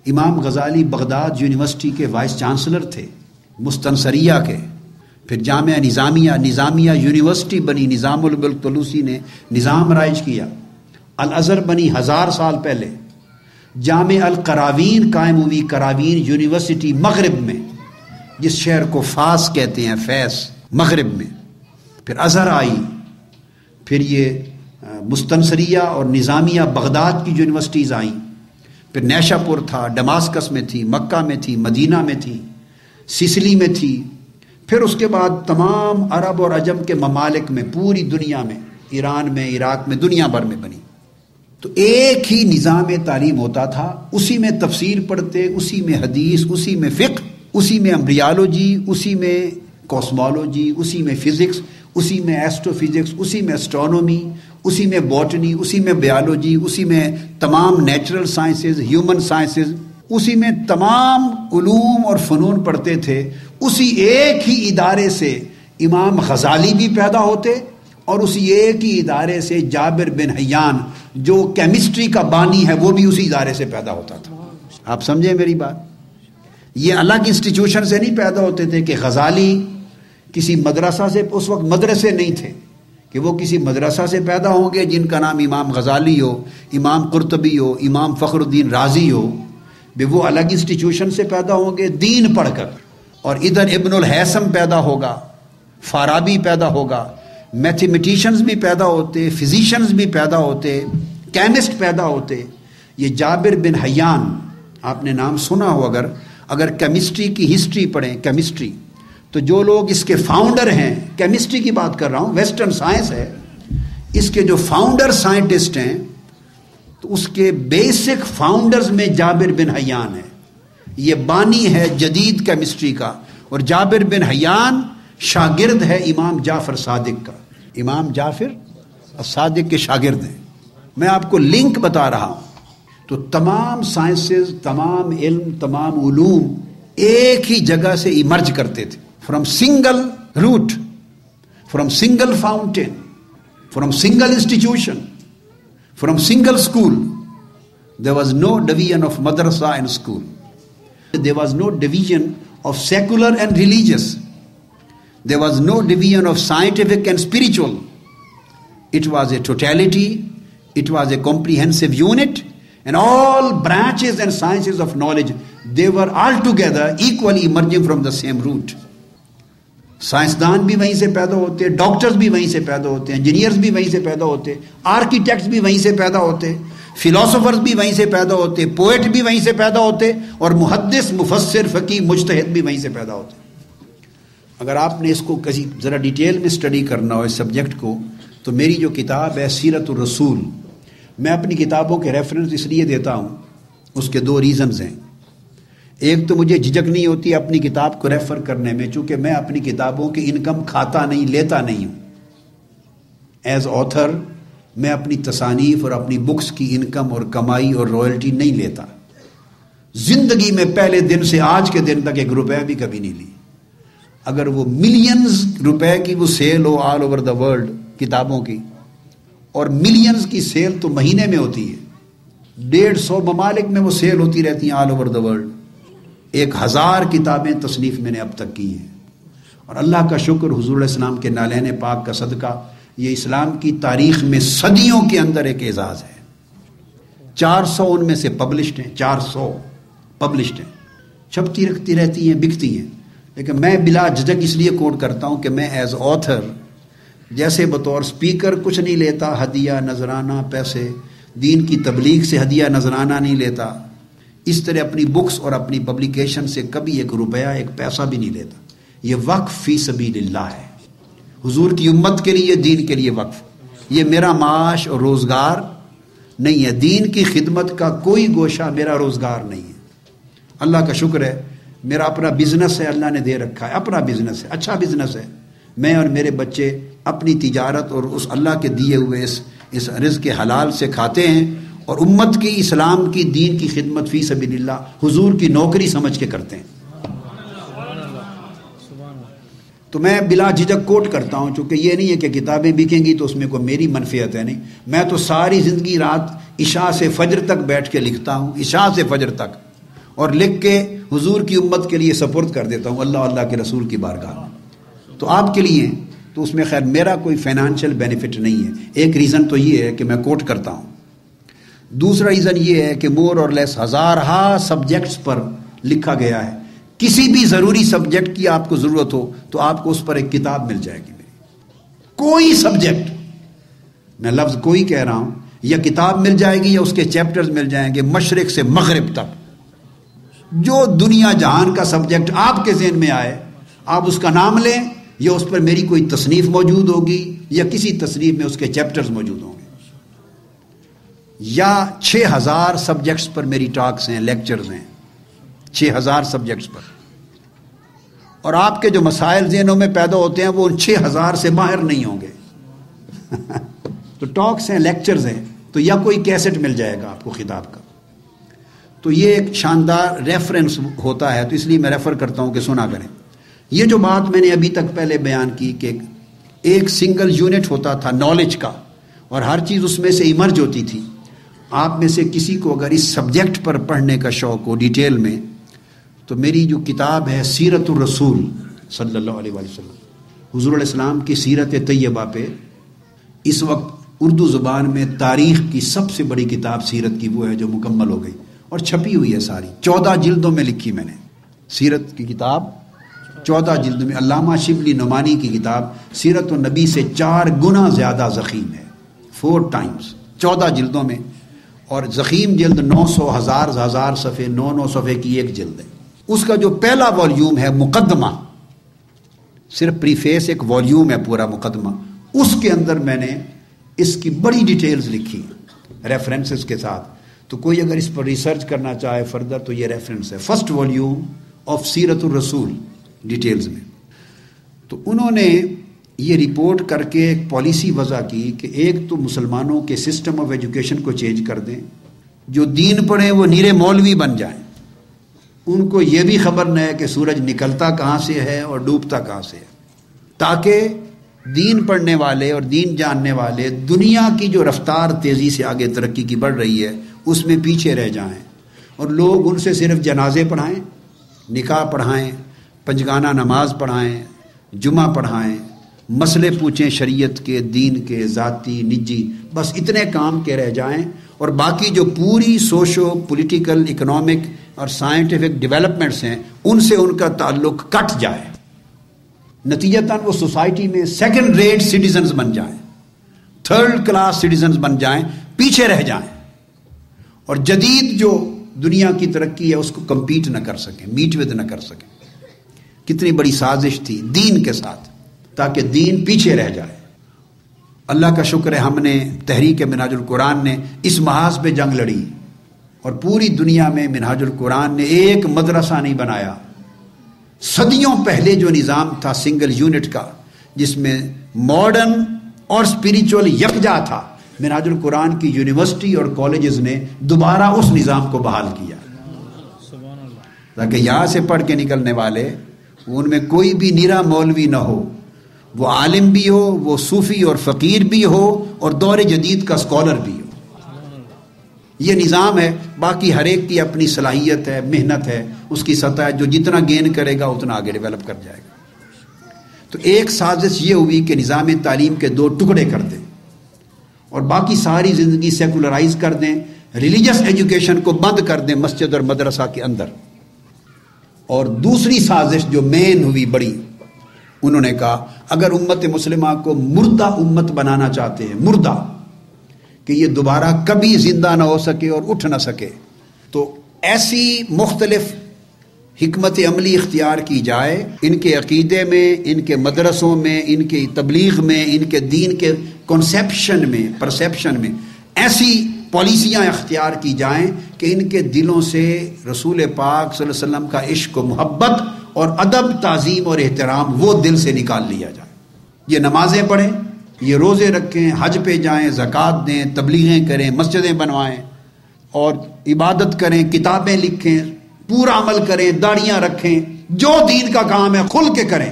امام غزالی Baghdad university کے vice chancellor تھے، مستنصریہ کے، پھر جامعہ نظامیہ یونیورسٹی بنی، نظام الملک طلوسی نے نظام رائج کیا، الازہر بنی 1000 سال پہلے، جامعہ القراوین قائم ہوئی، قراوین یونیورسٹی مغرب میں، جس شہر کو فاس کہتے ہیں، فیس مغرب میں، پھر ازہر آئی، پھر یہ مستنصریہ اور نظامیہ بغداد کی یونیورسٹیز آئیں، پھر نیشا پور تھا، ڈماسکس میں تھی، مکہ میں تھی، مدینہ میں تھی، سسلی میں تھی، پھر اس کے بعد تمام عرب اور عجم کے ممالک میں، پوری دنیا میں، ایران میں، عراق میں، دنیا بھر میں بنی۔ تو ایک ہی نظام تعلیم ہوتا تھا، اسی میں تفسیر پڑھتے، اسی میں حدیث، اسی میں فقہ، اسی میں امبریالوجی، اسی میں کوسمولوجی، اسی میں فزکس، اسی میں ایسٹرو فزکس، اسی میں اسٹرونومی، اسی میں باٹنی، اسی میں بیالوجی، اسی میں تمام نیچرل سائنسز، ہیومن سائنسز، اسی میں تمام علوم اور فنون پڑھتے تھے۔ اسی ایک ہی ادارے سے امام غزالی بھی پیدا ہوتے، اور اسی ایک ہی ادارے سے جابر بن حیان جو کیمسٹری کا بانی ہے وہ بھی اسی ادارے سے پیدا ہوتا تھا۔ آپ سمجھیں میری بات؟ یہ الگ انسٹیٹیوشن سے نہیں پیدا ہوتے تھے کہ غزالی کسی مدرسہ سے، اس وقت مدرسے نہیں تھے کہ وہ کسی مدرسہ سے پیدا ہوں گے جن کا نام امام غزالی ہو، امام قرطبی ہو، امام فخر الدین رازی ہو، وہ الگ انسٹیٹیوشن سے پیدا ہوں گے دین پڑھ کر، اور ادھر ابن الہیثم پیدا ہوگا، فارابی پیدا ہوگا، میتھمیٹیشنز بھی پیدا ہوتے، فزیشنز بھی پیدا ہوتے، کیمسٹ پیدا ہوتے۔ یہ جابر بن حیان، آپ نے نام سنا ہو، اگر کیمسٹری کی ہسٹری پڑھیں، کیمسٹری، تو جو لوگ اس کے فاؤنڈر ہیں، کیمسٹری کی بات کر رہا ہوں، ویسٹرن سائنس ہے، اس کے جو فاؤنڈر سائنٹسٹ ہیں، تو اس کے بیسک فاؤنڈرز میں جابر بن حیان ہے، یہ بانی ہے جدید کیمسٹری کا، اور جابر بن حیان شاگرد ہے امام جعفر صادق کا، امام جعفر صادق کے شاگرد ہیں۔ میں آپ کو لنک بتا رہا ہوں۔ تو تمام سائنسز، تمام علم، تمام علوم ایک ہی جگہ سے ایمرج کرتے تھے، from single root, from single fountain, from single institution, from single school. There was no division of madrasa and school. There was no division of secular and religious. There was no division of scientific and spiritual. It was a totality, it was a comprehensive unit, and all branches and sciences of knowledge, they were all together equally emerging from the same root. سائنسدان بھی وہیں سے پیدا ہوتے، doctors بھی وہیں سے پیدا ہوتے، انجینئرز بھی وہیں سے پیدا ہوتے، آرکیٹیکٹس بھی وہیں سے پیدا ہوتے، فلاسفرز بھی وہیں سے پیدا ہوتے، پوئٹ بھی وہیں سے پیدا ہوتے، اور محدث، مفسر، فقیہ، مجتہد بھی وہیں سے پیدا ہوتے۔ اگر آپ نے اس کو کسی ذرا ڈیٹیل میں اسٹڈی کرنا ہو اس سبجیکٹ کو، تو میری جو کتاب ہے سیرت الرسول، میں اپنی کتابوں کے ریفرنس اس لیے دیتا ہوں، اس کے 2 ریزنز ہیں۔ ایک تو مجھے جھجک نہیں ہوتی اپنی کتاب کو ریفر کرنے میں، چونکہ میں اپنی کتابوں کی انکم کھاتا نہیں، لیتا نہیں ہوں۔ ایز آتھر میں اپنی تصانیف اور اپنی بکس کی انکم اور کمائی اور رائلٹی نہیں لیتا۔ زندگی میں پہلے دن سے آج کے دن تک 1 روپے بھی کبھی نہیں لی۔ اگر وہ ملینز روپے کی وہ سیل ہو آل اوور دا ورلڈ کتابوں کی، اور ملینز کی سیل تو مہینے میں ہوتی ہے، 150 ممالک میں وہ سیل ہوتی رہتی ہیں آل اوور دا ورلڈ۔ 1000 کتابیں تصنیف میں نے اب تک کی ہیں، اور اللہ کا شکر حضور علیہ السلام کے نالین پاک کا صدقہ، یہ اسلام کی تاریخ میں صدیوں کے اندر ایک اعزاز ہے۔ 400 ان میں سے پبلشڈ ہیں، 400 پبلشڈ ہیں، چھپتی رکھتی رہتی ہیں، بکتی ہیں۔ لیکن میں بلا جھجک اس لیے کوٹ کرتا ہوں کہ میں ایز آتھر، جیسے بطور سپیکر کچھ نہیں لیتا، ہدیہ، نذرانہ، پیسے، دین کی تبلیغ سے ہدیہ نذرانہ نہیں لیتا، اس طرح اپنی بکس اور اپنی پبلیکیشن سے کبھی 1 روپیہ 1 پیسہ بھی نہیں لیتا۔ یہ وقف فی سبیل اللہ ہے، حضور کی امت کے لیے، دین کے لیے وقف۔ یہ میرا معاش اور روزگار نہیں ہے، دین کی خدمت کا کوئی گوشہ میرا روزگار نہیں ہے۔ اللہ کا شکر ہے، میرا اپنا بزنس ہے، اللہ نے دے رکھا ہے، اپنا بزنس ہے، اچھا بزنس ہے۔ میں اور میرے بچے اپنی تجارت اور اس اللہ کے دیے ہوئے اس رزق حلال سے کھاتے ہیں، اور امت کی، اسلام کی، دین کی خدمت فی سبیل اللہ حضور کی نوکری سمجھ کے کرتے ہیں۔ تو میں بلا جھجک کوٹ کرتا ہوں، چونکہ یہ نہیں ہے کہ کتابیں بکیں گی تو اس میں کوئی میری منفیت ہے، نہیں۔ میں تو ساری زندگی رات عشاء سے فجر تک بیٹھ کے لکھتا ہوں، عشاء سے فجر تک، اور لکھ کے حضور کی امت کے لیے سپرد کر دیتا ہوں اللہ اللہ کے رسول کی بارگاہ میں، تو آپ کے لیے، تو اس میں خیر میرا کوئی فائنانشیل بینیفٹ نہیں ہے۔ ایک ریزن تو یہ ہے کہ میں کوٹ کرتا ہوں، دوسرا ریزن یہ ہے کہ مور اور لیس ہزارہا سبجیکٹس پر لکھا گیا ہے، کسی بھی ضروری سبجیکٹ کی آپ کو ضرورت ہو تو آپ کو اس پر ایک کتاب مل جائے گی میری، کوئی سبجیکٹ، میں لفظ کوئی کہہ رہا ہوں، یا کتاب مل جائے گی یا اس کے چیپٹرز مل جائیں گے، مشرق سے مغرب تک جو دنیا جہان کا سبجیکٹ آپ کے ذہن میں آئے آپ اس کا نام لیں، یا اس پر میری کوئی تصنیف موجود ہوگی یا کسی تصنیف میں اس کے چیپٹرز موجود ہوں گے، یا 6000 سبجیکٹس پر میری ٹاکس ہیں، لیکچرز ہیں 6000 سبجیکٹس پر، اور آپ کے جو مسائل ذہنوں میں پیدا ہوتے ہیں وہ ان 6000 سے باہر نہیں ہوں گے تو ٹاکس ہیں، لیکچرز ہیں، تو یا کوئی کیسٹ مل جائے گا آپ کو خطاب کا، تو یہ ایک شاندار ریفرنس ہوتا ہے، تو اس لیے میں ریفر کرتا ہوں کہ سنا کریں۔ یہ جو بات میں نے ابھی تک پہلے بیان کی کہ ایک سنگل یونٹ ہوتا تھا نالج کا، اور ہر چیز اس میں سے ایمرج ہوتی تھی، آپ میں سے کسی کو اگر اس سبجیکٹ پر پڑھنے کا شوق ہو ڈیٹیل میں، تو میری جو کتاب ہے سیرت الرسول صلی اللہ علیہ وسلم، حضور علیہ السلام کی سیرت طیبہ پہ اس وقت اردو زبان میں تاریخ کی سب سے بڑی کتاب سیرت کی وہ ہے جو مکمل ہو گئی اور چھپی ہوئی ہے ساری، 14 جلدوں میں لکھی میں نے سیرت کی کتاب، 14 جلدوں میں۔ علامہ شبلی نعمانی کی کتاب سیرت النبی سے 4 گنا زیادہ ضخیم ہے، 4 ٹائمز، 14 جلدوں میں، اور ضخیم جلد 900 ہزار صفحے، 900 صفحے کی ایک جلد ہے۔ اس کا جو پہلا والیوم ہے مقدمہ، صرف پریفیس ایک والیوم ہے پورا مقدمہ، اس کے اندر میں نے اس کی بڑی ڈیٹیلز لکھی ریفرنسز کے ساتھ، تو کوئی اگر اس پر ریسرچ کرنا چاہے فردر تو یہ ریفرنس ہے، فرسٹ والیوم آف سیرت الرسول ڈیٹیلز میں۔ تو انہوں نے یہ رپورٹ کر کے ایک پالیسی وضع کی کہ ایک تو مسلمانوں کے سسٹم آف ایجوکیشن کو چینج کر دیں، جو دین پڑھیں وہ نیرے مولوی بن جائیں، ان کو یہ بھی خبر نہ ہے کہ سورج نکلتا کہاں سے ہے اور ڈوبتا کہاں سے ہے، تاکہ دین پڑھنے والے اور دین جاننے والے دنیا کی جو رفتار تیزی سے آگے ترقی کی بڑھ رہی ہے اس میں پیچھے رہ جائیں، اور لوگ ان سے صرف جنازے پڑھائیں، نکاح پڑھائیں، پنجگانہ نماز پڑھائیں، جمعہ پڑھائیں، مسئلے پوچھیں شریعت کے، دین کے، ذاتی، نجی، بس اتنے کام کے رہ جائیں، اور باقی جو پوری سوشو پولیٹیکل، اکنامک اور سائنٹیفک ڈیولپمنٹس ہیں ان سے ان کا تعلق کٹ جائے، نتیجتاً وہ سوسائٹی میں سیکنڈ ریٹ سٹیزنز بن جائیں، تھرڈ کلاس سٹیزنز بن جائیں، پیچھے رہ جائیں، اور جدید جو دنیا کی ترقی ہے اس کو کمپیٹ نہ کر سکیں، میٹ ود نہ کر سکیں۔ کتنی بڑی سازش تھی دین کے ساتھ، تاکہ دین پیچھے رہ جائے۔ اللہ کا شکر ہے ہم نے تحریک منہاج القرآن نے اس محاذ پہ جنگ لڑی، اور پوری دنیا میں منہاج القرآن نے ایک مدرسہ نہیں بنایا۔ صدیوں پہلے جو نظام تھا سنگل یونٹ کا، جس میں ماڈرن اور اسپریچول یکجا تھا، منہاج القرآن کی یونیورسٹی اور کالجز نے دوبارہ اس نظام کو بحال کیا، تاکہ یہاں سے پڑھ کے نکلنے والے ان میں کوئی بھی نیرا مولوی نہ ہو، وہ عالم بھی ہو، وہ صوفی اور فقیر بھی ہو، اور دور جدید کا اسکالر بھی ہو۔ یہ نظام ہے، باقی ہر ایک کی اپنی صلاحیت ہے، محنت ہے، اس کی سطح ہے، جو جتنا گین کرے گا اتنا آگے ڈیولپ کر جائے گا۔ تو ایک سازش یہ ہوئی کہ نظام تعلیم کے 2 ٹکڑے کر دیں اور باقی ساری زندگی سیکولرائز کر دیں، ریلیجس ایجوکیشن کو بند کر دیں مسجد اور مدرسہ کے اندر۔ اور دوسری سازش جو مین ہوئی بڑی، انہوں نے کہا اگر امت مسلمہ کو مردہ امت بنانا چاہتے ہیں، مردہ کہ یہ دوبارہ کبھی زندہ نہ ہو سکے اور اٹھ نہ سکے، تو ایسی مختلف حکمت عملی اختیار کی جائے، ان کے عقیدے میں، ان کے مدرسوں میں، ان کے تبلیغ میں، ان کے دین کے کنسیپشن میں، پرسیپشن میں ایسی پالیسیاں اختیار کی جائیں کہ ان کے دلوں سے رسول پاک صلی اللہ علیہ وسلم کا عشق و محبت اور ادب، تعظیم اور احترام وہ دل سے نکال لیا جائے۔ یہ نمازیں پڑھیں، یہ روزے رکھیں، حج پہ جائیں، زکوٰۃ دیں، تبلیغیں کریں، مسجدیں بنوائیں اور عبادت کریں، کتابیں لکھیں، پورا عمل کریں، داڑیاں رکھیں، جو دین کا کام ہے کھل کے کریں،